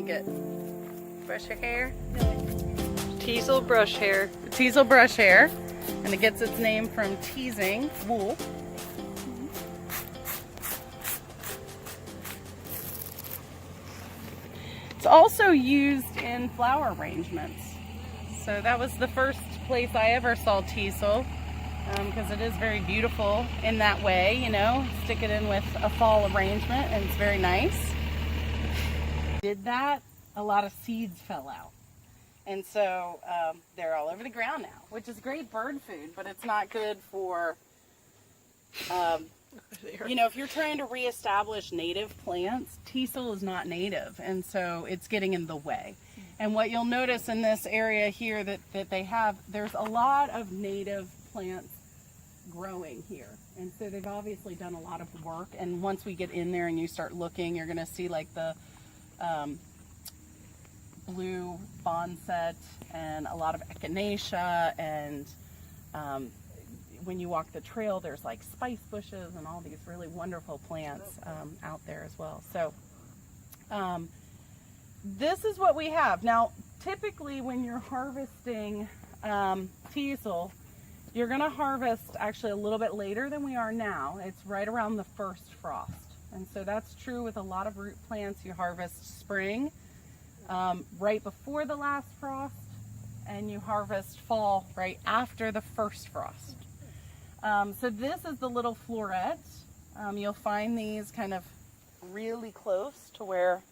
it? Brush your hair? Teasel brush hair. Teasel brush hair. And it gets its name from teasing wool. It's also used in flower arrangements. So that was the first place I ever saw teasel, because it is very beautiful in that way, you know. Stick it in with a fall arrangement and it's very nice. Did that, a lot of seeds fell out. And so they're all over the ground now, which is great bird food, but it's not good for, you know, if you're trying to reestablish native plants, teasel is not native, and so it's getting in the way. And what you'll notice in this area here that they have, there's a lot of native plants growing here. And so they've obviously done a lot of work, and once we get in there and you start looking, you're gonna see like the blue boneset and a lot of echinacea, and when you walk the trail there's like spice bushes and all these really wonderful plants out there as well. So this is what we have. Now typically when you're harvesting teasel, you're going to harvest actually a little bit later than we are now. It's right around the first frost, and so that's true with a lot of root plants. You harvest spring right before the last frost, and you harvest fall right after the first frost. So this is the little floret. You'll find these kind of really close to where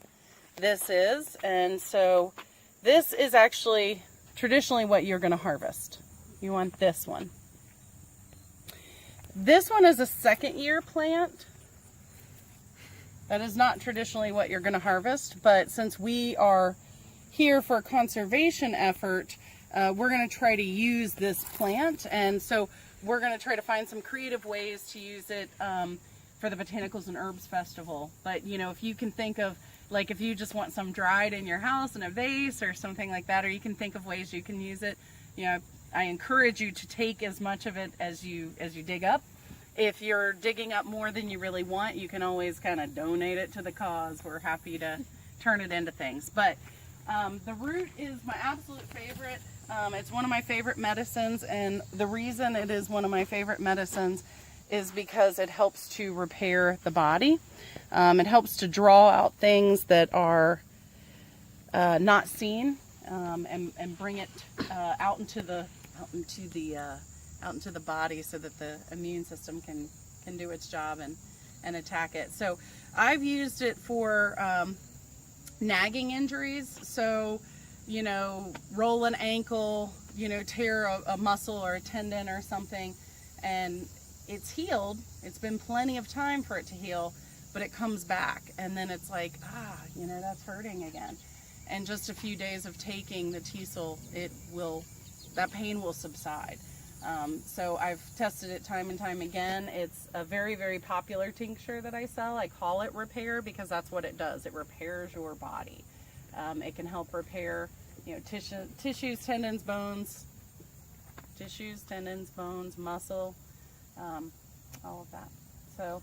this is, and so this is actually traditionally what you're going to harvest. You want this one. This one is a second year plant. That is not traditionally what you're going to harvest, but since we are here for a conservation effort, we're going to try to use this plant, and so we're going to try to find some creative ways to use it for the Botanicals and Herbs Festival. But you know, if you can think of, like, if you just want some dried in your house in a vase or something like that, or you can think of ways you can use it, you know, I encourage you to take as much of it as you dig up. If you're digging up more than you really want, you can always kind of donate it to the cause. We're happy to turn it into things. But the root is my absolute favorite. It's one of my favorite medicines, and the reason it is one of my favorite medicines is because it helps to repair the body. It helps to draw out things that are not seen, and bring it out into the body so that the immune system can do its job and attack it. So I've used it for nagging injuries. So, you know, roll an ankle, you know, tear a muscle or a tendon or something, and it's healed. It's been plenty of time for it to heal, but it comes back, and then it's like, you know, that's hurting again. And just a few days of taking the teasel, that pain will subside. So I've tested it time and time again. It's a very, very popular tincture that I sell. I call it Repair because that's what it does. It repairs your body. It can help repair, you know, tissues, tendons, bones, muscle, all of that. So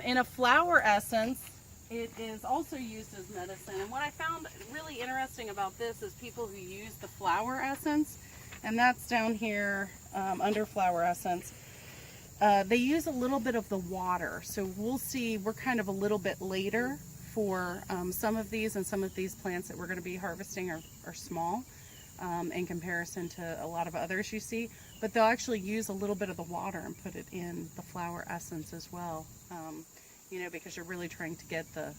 in a flower essence, it is also used as medicine. And what I found really interesting about this is people who use the flower essence, and that's down here under flower essence. They use a little bit of the water. So we'll see, we're kind of a little bit later for some of these, and some of these plants that we're going to be harvesting are small in comparison to a lot of others you see. But they'll actually use a little bit of the water and put it in the flower essence as well. You know, because you're really trying to get the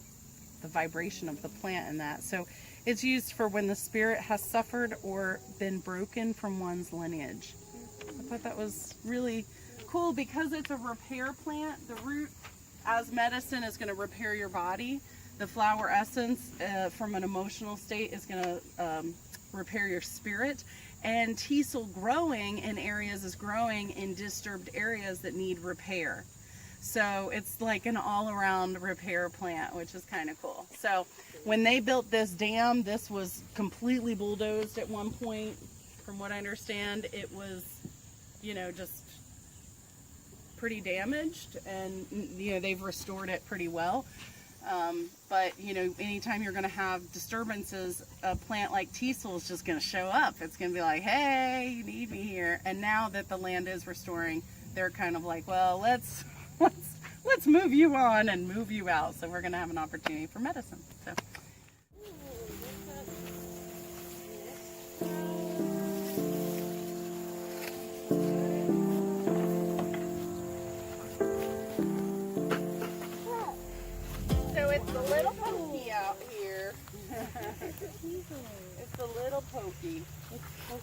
vibration of the plant in that. So it's used for when the spirit has suffered or been broken from one's lineage. I thought that was really cool because it's a repair plant. The root as medicine is going to repair your body. The flower essence from an emotional state is going to repair your spirit. And teasel growing in areas is growing in disturbed areas that need repair. So it's like an all-around repair plant, which is kind of cool. So when they built this dam, this was completely bulldozed at one point. From what I understand, it was, you know, just pretty damaged, and you know, they've restored it pretty well. But you know, anytime you're going to have disturbances, a plant like Teasel is just going to show up. It's going to be like, hey, you need me here. And now that the land is restoring, they're kind of like, well, let's move you on and move you out. So we're going to have an opportunity for medicine. So. So it's the little pokey out here. It's the little pokey. Yep,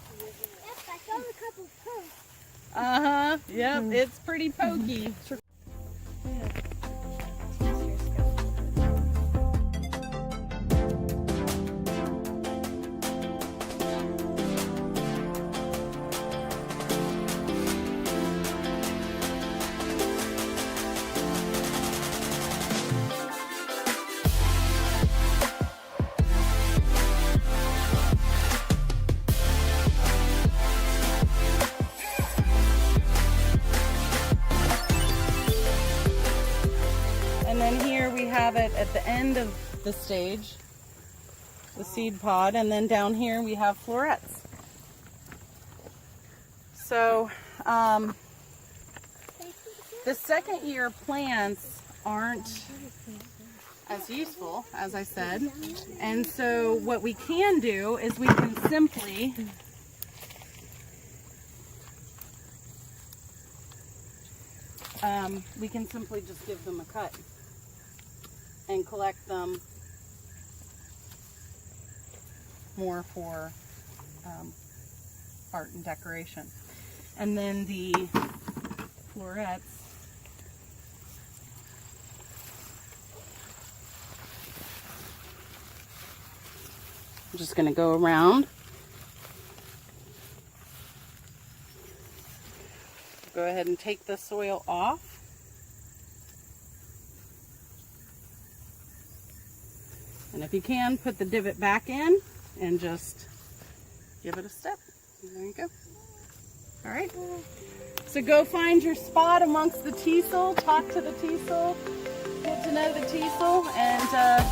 I saw a couple pokes. Uh-huh. Yep, it's pretty pokey. And then here we have it at the end of the stage, the seed pod, and then down here we have florets. So the second year plants aren't as useful, as I said, and so what we can do is we can simply just give them a cut and collect them more for art and decoration. And then the florets, I'm just going to go around. Go ahead and take the soil off. And if you can, put the divot back in and just give it a step. There you go. All right. So go find your spot amongst the teasel, talk to the teasel, get to know the teasel and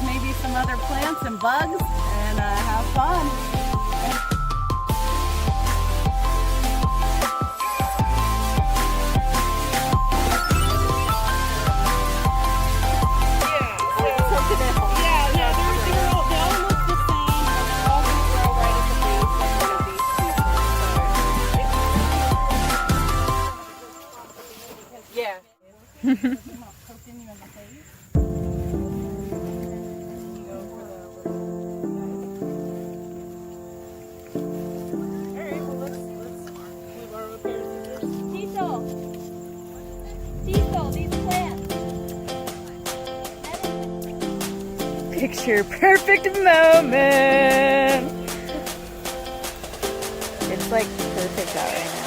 maybe some other plants and bugs, and have fun. I'm not poking you in the face. Alright, well let's move our repairs. Teasel, these plants. Picture perfect moment. It's like perfect out right now.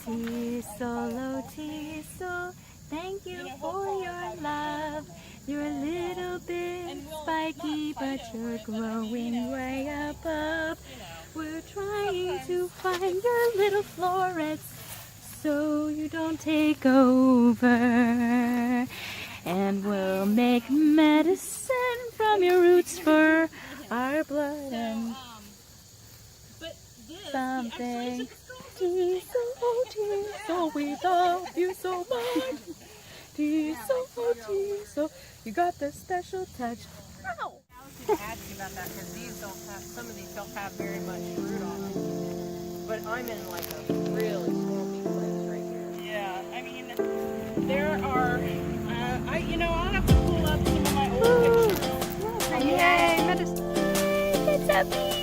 Teasel, oh Teasel, thank you for your love. You're a little bit spiky, but you're growing way above. We're trying to find your little florets so you don't take over. And we'll make medicine from your roots for our blood and something. Teasel, oh Teasel, we love you so much. Teasel, oh Teasel, you got the special touch. Ow! I was going to ask you about that because these don't have, some of these don't have very much fruit on them. But I'm in like a really swampy place right here. Yeah, I mean, there are, I'll have to pull up some of my old pictures. Yay, medicine. It's a bee.